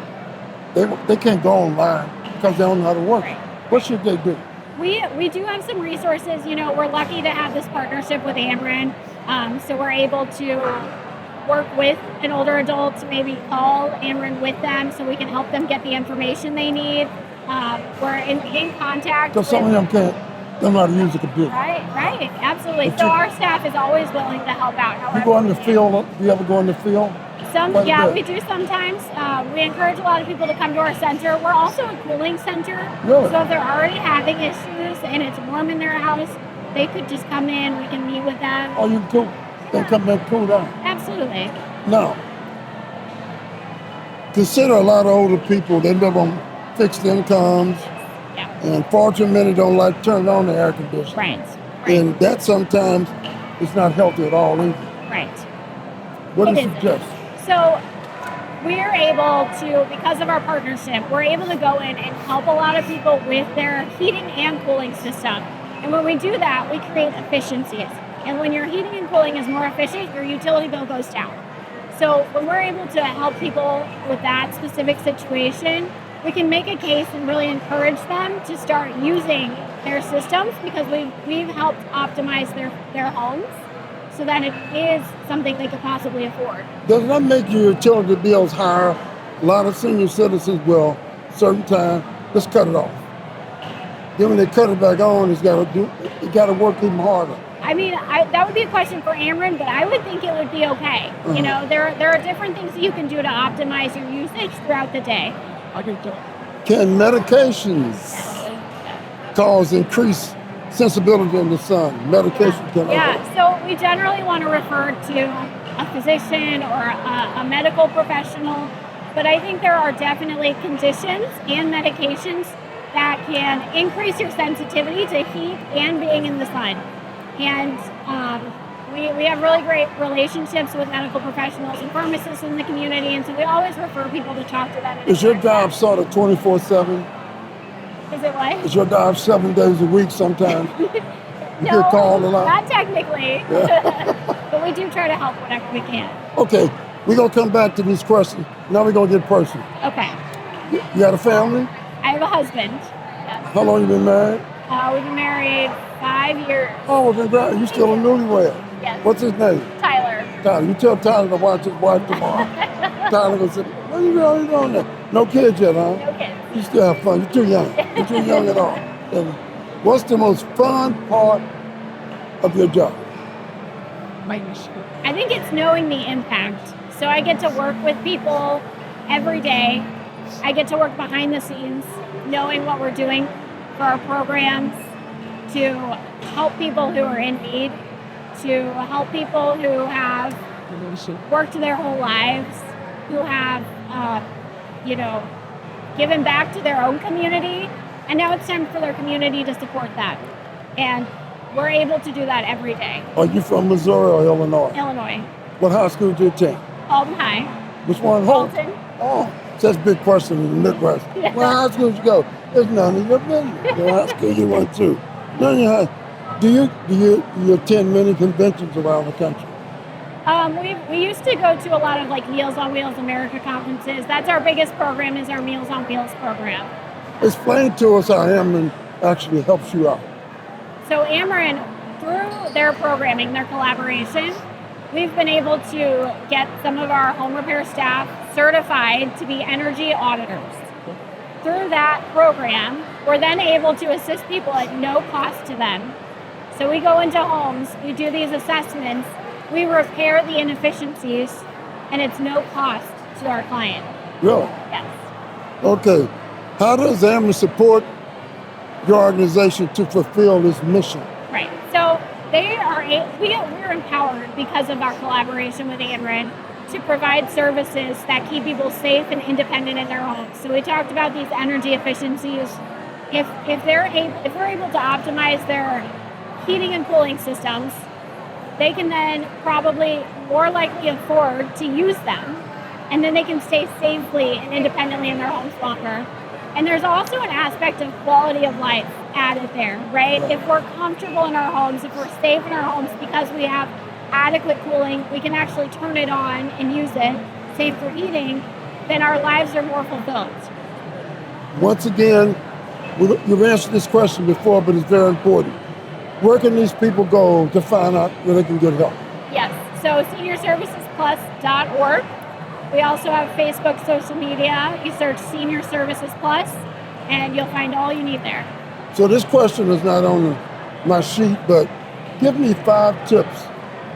they can't go online because they don't know how to work. Right. What should they do? We do have some resources. You know, we're lucky to have this partnership with Ameren, so we're able to work with an older adult to maybe call Ameren with them so we can help them get the information they need. We're in contact. Because some of them don't know how to use a computer. Right, absolutely. So our staff is always willing to help out. You go in the field, do you ever go in the field? We do sometimes. We encourage a lot of people to come to our center. We're also a cooling center. Really? So if they're already having issues and it's warm in their house, they could just come in. We can meet with them. Oh, you can cool. They come in and cool down. Absolutely. Now, consider a lot of older people, they live on fixed incomes, and far too many don't like to turn on the air conditioner. Right. And that sometimes is not healthy at all either. Right. What do It you isn't. suggest? So we're able to, because of our partnership, we're able to go in and help a lot of people with their heating and cooling system. And when we do that, we create efficiencies. And when your heating and cooling is more efficient, your utility bill goes down. So when we're able to help people with that specific situation, we can make a case and really encourage them to start using their systems because we've helped optimize their homes so that it is something they could possibly afford. Does that make your utility bills higher? A lot of senior citizens will, certain time, just cut it off. Then when they cut it back on, it got to work even harder. I mean, that would be a question for Ameren, but I would think it would be okay. Uh-huh. You know, there are different things that you can do to optimize your usage throughout the day. Can medications cause increased sensibility in the sun? Medication can. So we generally want to refer to a physician or a medical professional, but I think there are definitely conditions and medications that can increase your sensitivity to heat and being in the sun. And we have really great relationships with medical professionals and pharmacists in the community, and so we always refer people to talk to them. Is your job sort of 24/7? Is it what? Is your job 7 days a week sometimes? You No, get called a lot? not technically, but we do try to help whatever we can. Okay, we're going to come back to these questions. Now we're going to get personal. Okay. You got a family? I have a husband. Yes. How long you been married? We've been married 5 years. Oh, well, congrats. You still a newlywed. Yes. What's his name? Tyler. Tyler. You tell Tyler to watch his wife tomorrow. Tyler will say, what are you doing there? No kids yet, huh? No kids. You still have fun. You're too young. You're too young at all. And what's the most fun part of your job? I think it's knowing the impact. So I get to work with people every day. I get to work behind the scenes, knowing what we're doing for our programs, to help people who are in need, to help people who have worked their whole lives, who have, given back to their own community, and now it's time for their community to support that. And we're able to do that every day. Are you from Missouri or Illinois? Illinois, What high school did you attend? Alton High, Which one? Alton. Oh, that's a big question in the Midwest. Yeah. What high school did you go? There's none of your business. The high school you went to. None of your high. Do you attend many conventions around the country? We used to go to a lot of like Meals on Wheels America conferences. That's our biggest program, is our Meals on Wheels program. Explain to us how Ameren actually helps you out. So Ameren, through their programming, their collaboration, we've been able to get some of our home repair staff certified to be energy auditors. Through that program, we're then able to assist people at no cost to them. So we go into homes, we do these assessments, we repair the inefficiencies, and it's no cost to our client. Really? Yes. Okay. How does Ameren support your organization to fulfill this mission? Right. So we're empowered because of our collaboration with Ameren to provide services that keep people safe and independent in their homes. So we talked about these energy efficiencies. If we're able to optimize their heating and cooling systems, they can then probably more likely afford to use them, and then they can stay safely and independently in their homes longer. And there's also an aspect of quality of life added there, right? If we're comfortable in our homes, if we're safe in our homes because we have adequate cooling, we can actually turn it on and use it, safe for heating, then our lives are more fulfilled. Once again, you've answered this question before, but it's very important. Where can these people go to find out where they can get help? Yes, so seniorservicesplus.org. We also have Facebook, social media. You search Senior Services Plus, and you'll find all you need there. So this question is not on my sheet, but give me 5 tips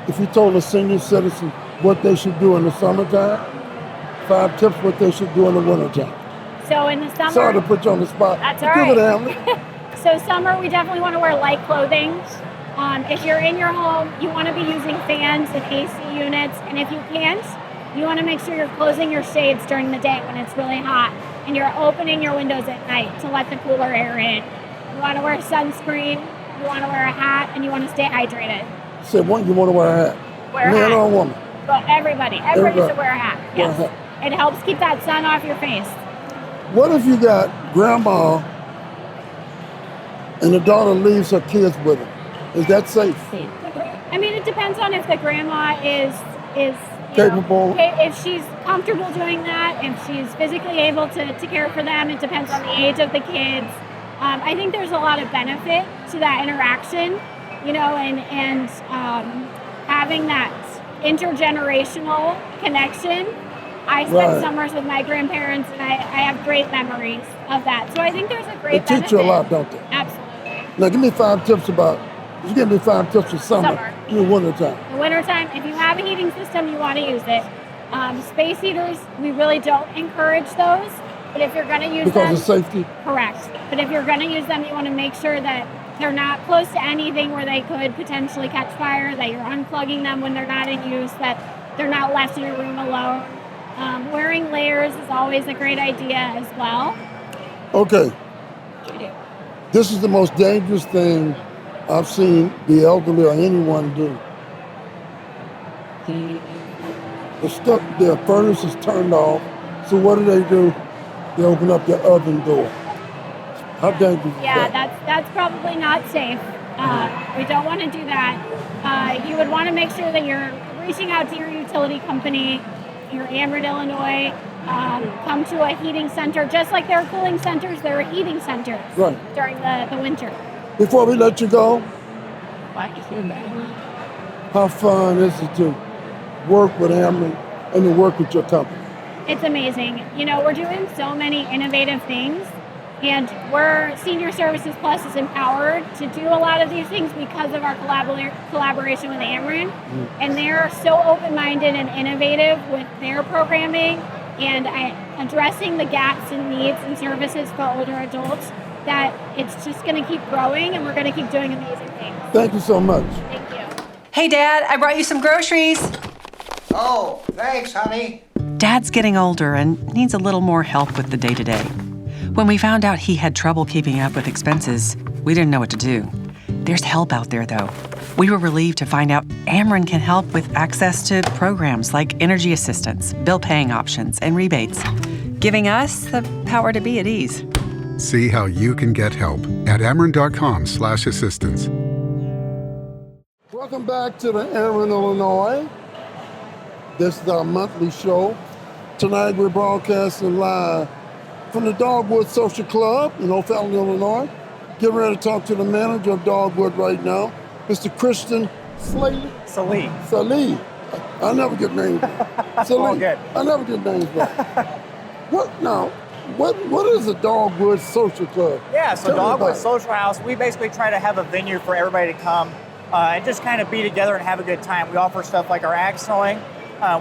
if you told a senior citizen what they should do in the summertime, 5 tips what they should do in the wintertime. So in the summer... Sorry to put you on the spot. That's all right. Give it, Ameren. So summer, we definitely want to wear light clothing. If you're in your home, you want to be using fans and AC units, and if you can't, you want to make sure you're closing your shades during the day when it's really hot, and you're opening your windows at night to let the cooler air in. You want to wear sunscreen, you want to wear a hat, and you want to stay hydrated. Say one, you want to wear a hat. Wear a Man hat. or woman? Well, everybody should wear a hat. Wear a Yes. hat. It helps keep that sun off your face. What if you got grandma and the daughter leaves her kids with her? Is that safe? I mean, it depends on if the grandma is Capable. If she's comfortable doing that, if she's physically able to care for them. It depends on the age of the kids. I think there's a lot of benefit to that interaction, and having that intergenerational connection. I spent summers with my grandparents, and I have great memories of that. So I think there's a great benefit. They teach you a lot, don't they? Absolutely. Now give me 5 tips you give me 5 tips for summer. In the wintertime. The wintertime, if you have a heating system, you want to use it. Space heaters, we really don't encourage those. But if you're going to use them... Because of safety? Correct. But if you're going to use them, you want to make sure that they're not close to anything where they could potentially catch fire, that you're unplugging them when they're not in use, that they're not left in a room alone. Wearing layers is always a great idea as well. Okay. This is the most dangerous thing I've seen the elderly or anyone do. Their furnace is turned off, so what do? They open up their oven door. How dangerous is that? That's probably not safe. We don't want to do that. You would want to make sure that you're reaching out to your utility company, your Ameren Illinois, come to a heating center. Just like there are cooling centers, there are heating centers during the winter. Before we let you go, how fun is it to work with Ameren and to work with your company? It's amazing. We're doing so many innovative things, and Senior Services Plus is empowered to do a lot of these things because of our collaboration with Ameren. And they're so open-minded and innovative with their programming and addressing the gaps in needs and services for older adults, that it's just going to keep growing, and we're going to keep doing amazing things. Thank you so much. Thank you. Hey, Dad, I brought you some groceries. Oh, thanks, honey. Dad's getting older and needs a little more help with the day-to-day. When we found out he had trouble keeping up with expenses, we didn't know what to do. There's help out there, though. We were relieved to find out Ameren can help with access to programs like energy assistance, bill paying options, and rebates, giving us the power to be at ease. See how you can get help at Ameren.com/assistance. Welcome back to the Ameren Illinois. This is our monthly show. Tonight we're broadcasting live from the Dogwood Social Club in O'Fallon, Illinois. Getting ready to talk to the manager of Dogwood right now, Mr. Christian Salih. I never get names. All good. I never get names right. What is a Dogwood Social Club? Yeah, so Tell me about Dogwood it. Social House, we basically try to have a venue for everybody to come and just kind of be together and have a good time. We offer stuff like our axe throwing.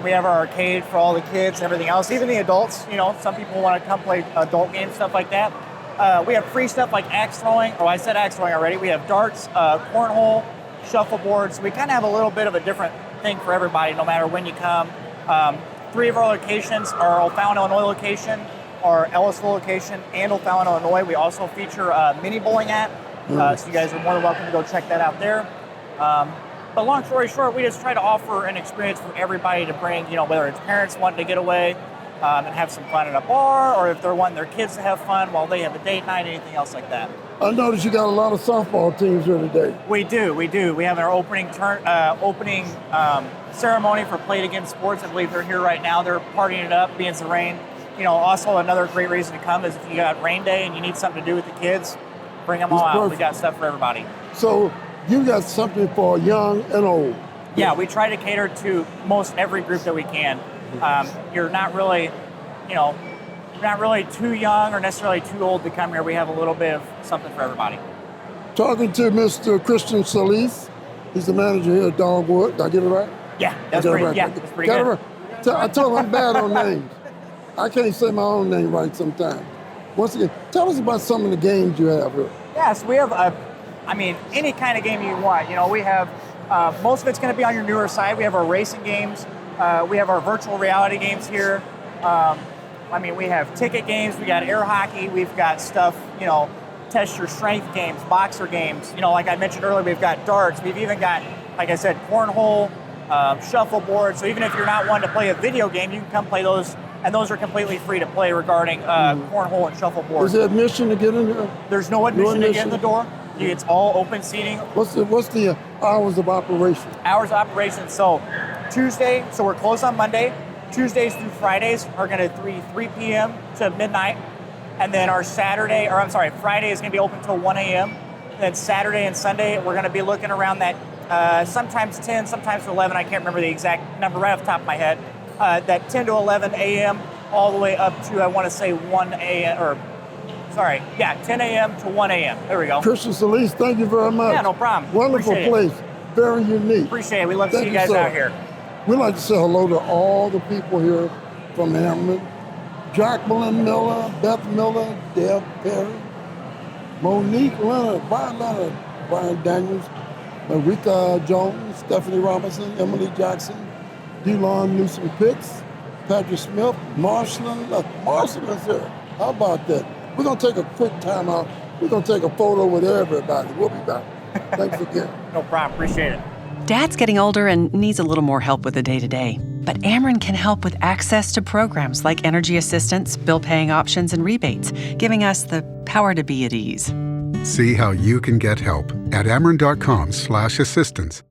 We have our arcade for all the kids and everything else, even the adults. Some people want to come play adult games, stuff like that. We have free stuff like axe throwing. Oh, I said axe throwing already. We have darts, cornhole, shuffleboards. We kind of have a little bit of a different thing for everybody, no matter when you come. 3 of our locations, our O'Fallon, Illinois location, our Ellisville location, and O'Fallon, Illinois. We also feature a mini bowling at, so you guys are more than welcome to go check that out there. But long story short, we just try to offer an experience for everybody to bring, whether it's parents wanting to get away and have some fun at a bar, or if they're wanting their kids to have fun while they have a date night, anything else like that. I noticed you got a lot of softball teams here today. We do. We have our opening ceremony for Play It Again Sports. I believe they're here right now. They're partying it up, being the rain. Also another great reason to come is if you got rain day and you need something to do with the kids, bring them all out. Perfect. We got stuff for everybody. So you got something for young and old. Yeah, we try to cater to most every group that we can. You're not really, not really too young or necessarily too old to come here. We have a little bit of something for everybody. Talking to Mr. Christian Solis. He's the manager here at Dogwood. Did I get it right? Yeah, that's pretty good. Right. I told him I'm bad on names. I can't say my own name right sometimes. Once again, tell us about some of the games you have here. Yes, we have any kind of game you want. We have, most of it's going to be on your newer side. We have our racing games. We have our virtual reality games here. We have ticket games. We got air hockey. We've got stuff, test your strength games, boxer games. Like I mentioned earlier, we've got darts. We've even got, like I said, cornhole, shuffleboard. So even if you're not wanting to play a video game, you can come play those. And those are completely free to play regarding cornhole and shuffleboard. Is there admission to get in here? There's no admission to get in the door. It's all open seating. What's the hours of operation? Hours of operation. So Tuesday, so we're closed on Monday. Tuesdays through Fridays are going to 3 p.m. to midnight. And then Friday is going to be open till 1 a.m. Then Saturday and Sunday, we're going to be looking around that sometimes 10, sometimes 11. I can't remember the exact number right off the top of my head. That 10 to 11 a.m. all the way up to, I want to say 1 a.m. 10 a.m. to 1 a.m. There we go. Christian Solis, thank you very much. Yeah, no problem. Wonderful place. Very unique. Appreciate it. We love to see you guys out here. We'd like to say hello to all the people here from Ameren. Jacqueline Miller, Beth Miller, Deb Perry, Monique Leonard, Brian Daniels, Marika Jones, Stephanie Robinson, Emily Jackson, DeLon Newsom-Pitts, Patrick Smith, Marshall. Look, Marshall is here. How about that? We're going to take a quick time out. We're going to take a photo with everybody. We'll be back. Thanks again. No problem. Appreciate it. Dad's getting older and needs a little more help with the day-to-day. But Ameren can help with access to programs like energy assistance, bill paying options, and rebates, giving us the power to be at ease. See how you can get help at Ameren.com/assistance.